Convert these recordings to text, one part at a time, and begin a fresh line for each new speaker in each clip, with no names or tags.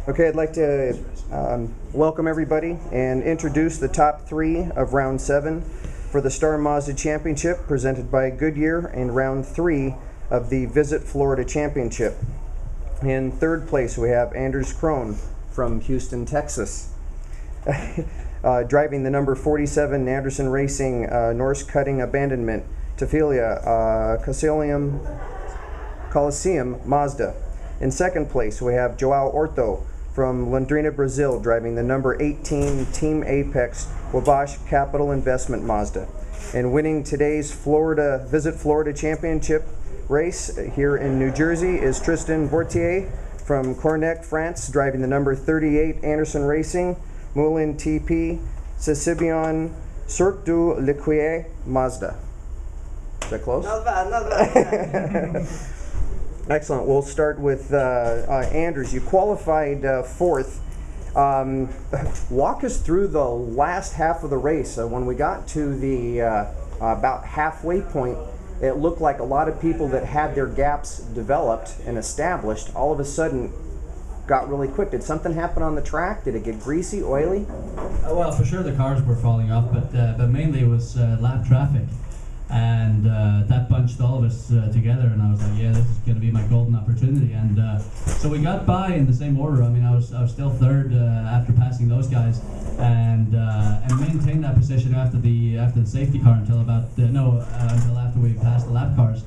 Okay, I'd like to welcome everybody and introduce the top three of round 7 for the Star Mazda Championship presented by Goodyear in round 3 of the Visit Florida Championship. In third place we have Krohn from Houston, Texas. Driving the number 47 Anderson Racing Norse Cutting Abandonment Tafilia Coliseum Mazda. In second place we have Joao Horto from Londrina, Brazil, driving the number 18 Team Apex Wabash Capital Investment Mazda. And winning today's Visit Florida Championship race here in New Jersey is Tristan Vautier from Krohn, France, driving the number 38 Anderson Racing Moulin TP Cecibion Cirque du Liquier Mazda. Is that close?
Not bad, not bad.
Excellent. We'll start with Anders. You qualified fourth. Walk us through the last half of the race. When we got to the about halfway point, it looked like a lot of people that had their gaps developed and established all of a sudden got really quick. Did something happen on the track? Did it get greasy, oily?
Well, for sure the cars were falling off, but mainly it was lap traffic. And that bunched all of us together, and I was like, yeah, this is going to be my golden opportunity. And so we got by in the same order. I mean, I was still third after passing those guys, and maintained that position after the safety car until until after we passed the lap cars.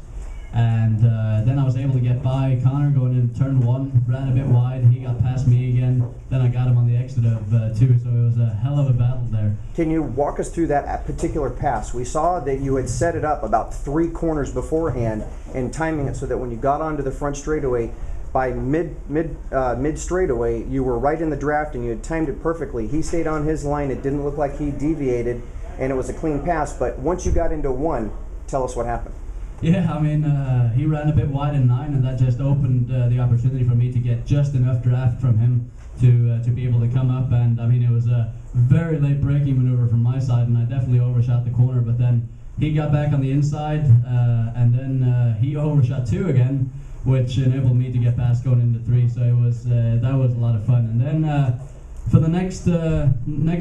And then I was able to get by Connor going into turn 1, ran a bit wide, he got past me again, then I got him on the exit of 2, so it was a hell of a battle there.
Can you walk us through that particular pass? We saw that you had set it up about 3 corners beforehand and timing it so that when you got onto the front straightaway, by mid straightaway, you were right in the draft and you had timed it perfectly. He stayed on his line, it didn't look like he deviated, and it was a clean pass, but once you got into 1, tell us what happened.
Yeah, I mean, he ran a bit wide in 9, and that just opened the opportunity for me to get just enough draft from him to be able to come up. And I mean, it was a very late braking maneuver from my side, and I definitely overshot the corner. But then he got back on the inside, and then he overshot 2 again, which enabled me to get past going into 3. So it was that was a lot of fun. And then for the next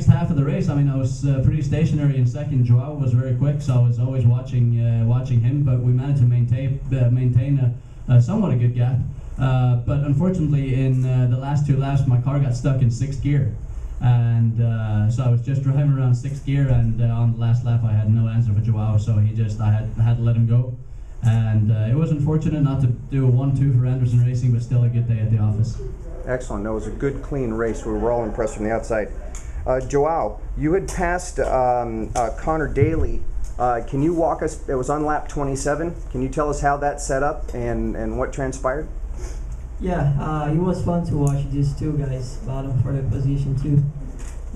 half of the race, I mean, I was pretty stationary in second. Joao was very quick, so I was always watching him. But we managed to maintain a somewhat a good gap. But unfortunately, in the last 2 laps, my car got stuck in 6th gear, and so I was just driving around 6th gear. And on the last lap, I had no answer for Joao, so I had to let him go. And it was unfortunate not to do a 1-2 for Anderson Racing, but still a good day at the office.
Excellent. No, it was a good, clean race. We were all impressed from the outside. Joao, you had passed Connor Daly. Can you walk us? It was on lap 27. Can you tell us how that set up and what transpired?
Yeah, it was fun to watch these 2 guys battle for the position too,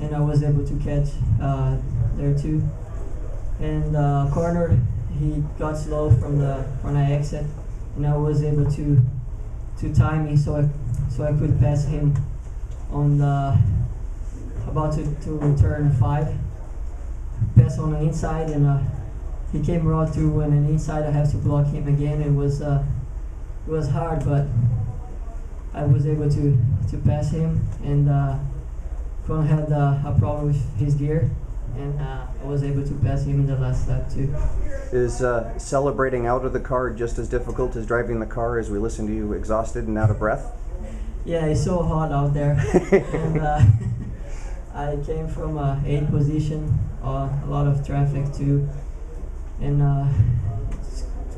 and I was able to catch there too. And Connor, he got slow from the exit, and I was able to time me so I could pass him on about to turn 5. Pass on the inside, and he came raw through, and on the inside I have to block him again. It was hard, but I was able to pass him, and Krohn had a problem with his gear, and I was able to pass him in the last lap too.
Is celebrating out of the car just as difficult as driving the car as we listen to you exhausted and out of breath?
Yeah, it's so hot out there. And I came from 8th position, a lot of traffic too, and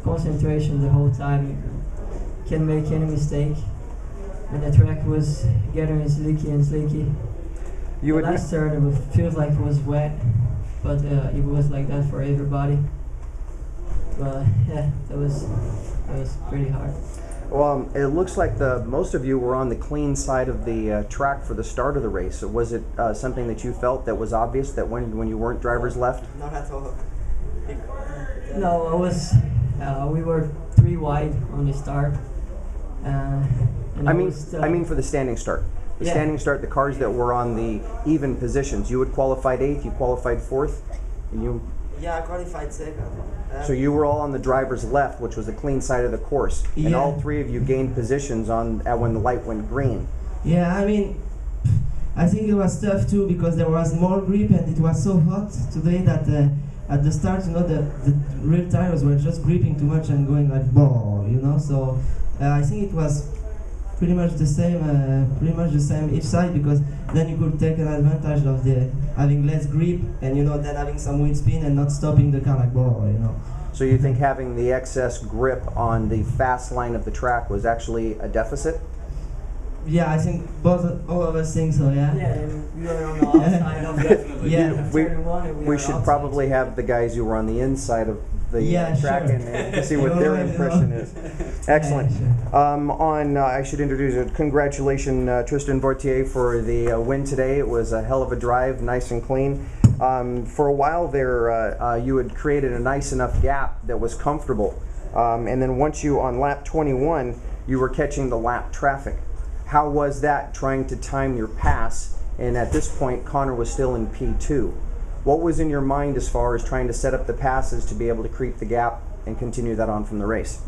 concentration the whole time. You can't make any mistake, and the track was getting slicky and slicky. The last turn, it feels like it was wet, but it was like that for everybody. But yeah, that was pretty hard.
Well, it looks like most of you were on the clean side of the track for the start of the race. Was it something that you felt that was obvious that when you weren't drivers left?
Not at all. No, I was. We were 3 wide on the start. And
I mean for the standing start. The standing start, the cars that were on the even positions. You had qualified 8th, you qualified 4th, and you.
Yeah, I qualified 2nd.
So you were all on the driver's left, which was the clean side of the course, and all 3 of you gained positions on when the light went green.
Yeah, I mean, I think it was tough too because there was more grip and it was so hot today that at the start, you know, the rear tires were just gripping too much and going like ball, you know. So I think it was pretty much the same each side, because then you could take an advantage of the having less grip and, you know, then having some wind spin and not stopping the car like ball, you know.
So you think having the excess grip on the fast line of the track was actually a deficit?
Yeah, I think all of us think so. Yeah.
Yeah, and we were on the outside of definitely.
Yeah.
We should probably have the guys who were on the inside of the track
sure.
and to see what their impression is. Excellent.
Yeah,
I should introduce it. Congratulations, Tristan Vautier, for the win today. It was a hell of a drive, nice and clean. For a while there, you had created a nice enough gap that was comfortable, and then once you on lap 21, you were catching the lap traffic. How was that, trying to time your pass? And at this point, Connor was still in P2. What was in your mind as far as trying to set up the passes to be able to creep the gap and continue that on from the race?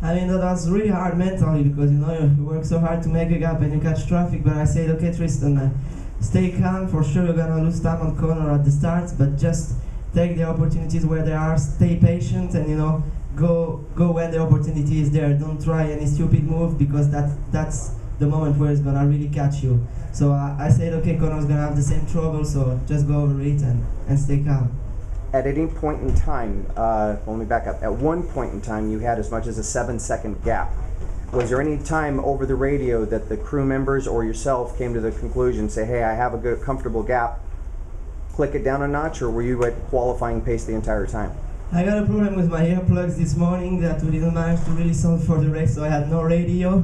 I mean, that was really hard mentally because, you know, you work so hard to make a gap and you catch traffic. But I said, okay, Tristan, stay calm. For sure, you're gonna lose time on Connor at the start, but just take the opportunities where they are. Stay patient, and, you know, go when the opportunity is there. Don't try any stupid move because that's the moment where it's gonna really catch you. So I said, okay, Connor's gonna have the same trouble, so just go over it and stay calm.
At any point in time, let me back up. At one point in time, you had as much as a 7-second gap. Was there any time over the radio that the crew members or yourself came to the conclusion, say, hey, I have a good, comfortable gap, click it down a notch, or were you at qualifying pace the entire time?
I got a problem with my earplugs this morning that we didn't manage to really solve for the race, so I had no radio.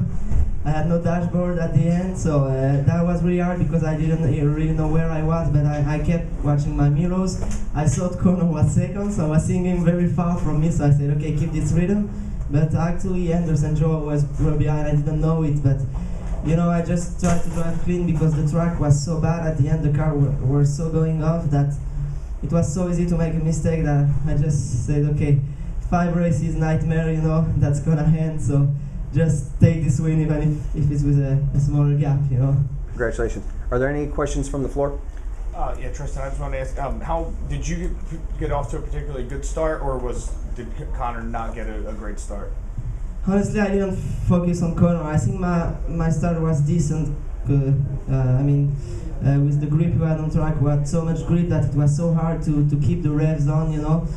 I had no dashboard at the end, so that was really hard because I didn't really know where I was, but I kept watching my mirrors. I thought Krohn was second, so I was seeing him very far from me, so I said, okay, keep this rhythm. But actually, Anders and Joao were behind. I didn't know it, but, you know, I just tried to drive clean because the track was so bad at the end. The car were so going off that it was so easy to make a mistake that I just said, okay, 5 races, nightmare, you know, that's gonna end, so just take this win even if it's with a smaller gap, you know.
Congratulations. Are there any questions from the floor?
Yeah, Tristan, I just want to ask, how did you get off to a particularly good start, or did Connor not get a great start?
Honestly, I didn't focus on Connor. I think my start was decent. I mean, with the grip we had on track, we had so much grip that it was so hard to keep the revs on, you know.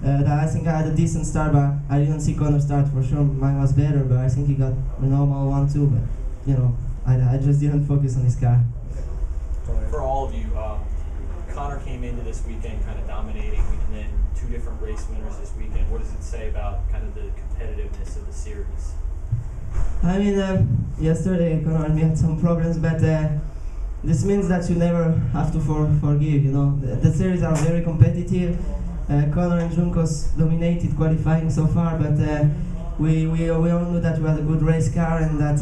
I think I had a decent start, but I didn't see Connor start for sure. Mine was better, but I think he got a normal one too. But, you know, I just didn't focus on his car.
For all of you, Connor came into this weekend kind of dominating, and then 2 different race winners this weekend. What does it say about kind of the competitiveness of the series?
I mean, yesterday Connor and me had some problems, but this means that you never have to forgive, you know. The series are very competitive. Connor and Junkos dominated qualifying so far, but we all knew that we had a good race car and that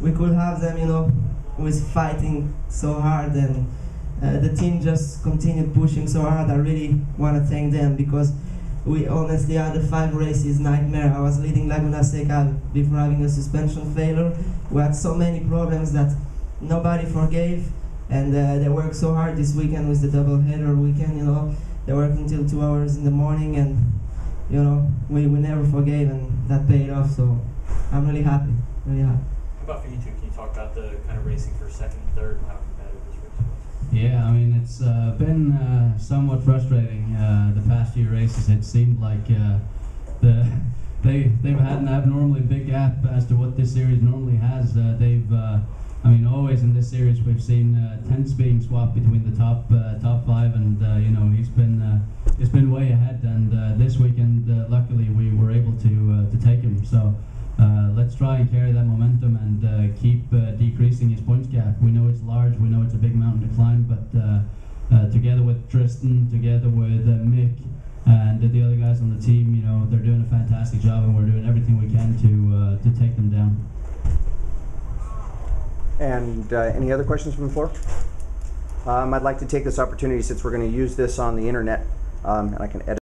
we could have them, you know, with fighting so hard, and the team just continued pushing so hard. I really want to thank them because we honestly had a 5 races nightmare. I was leading Laguna Seca before having a suspension failure. We had so many problems that nobody forgave, and they worked so hard this weekend with the double header weekend, you know. They worked until 2 hours in the morning, and, you know, we never forgave, and that paid off, so I'm really happy, really happy.
How about for you two? Can you talk about the kind of racing for second and third and how competitive this race was?
Yeah, I mean, it's been somewhat frustrating the past few races. It seemed like they've had an abnormally big gap as to what this series normally has. I mean, always in this series we've seen tenths being swapped between the top 5, and you know, it's been way ahead. And this weekend, luckily, we were able to take him. So let's try and carry that momentum and keep decreasing his points gap. We know it's large, we know it's a big mountain to climb, but together with Tristan, together with Mick, and the other guys on the team, you know, they're doing a fantastic job, and we're doing everything we can to take them down.
And any other questions from the floor? I'd like to take this opportunity, since we're going to use this on the internet, and I can edit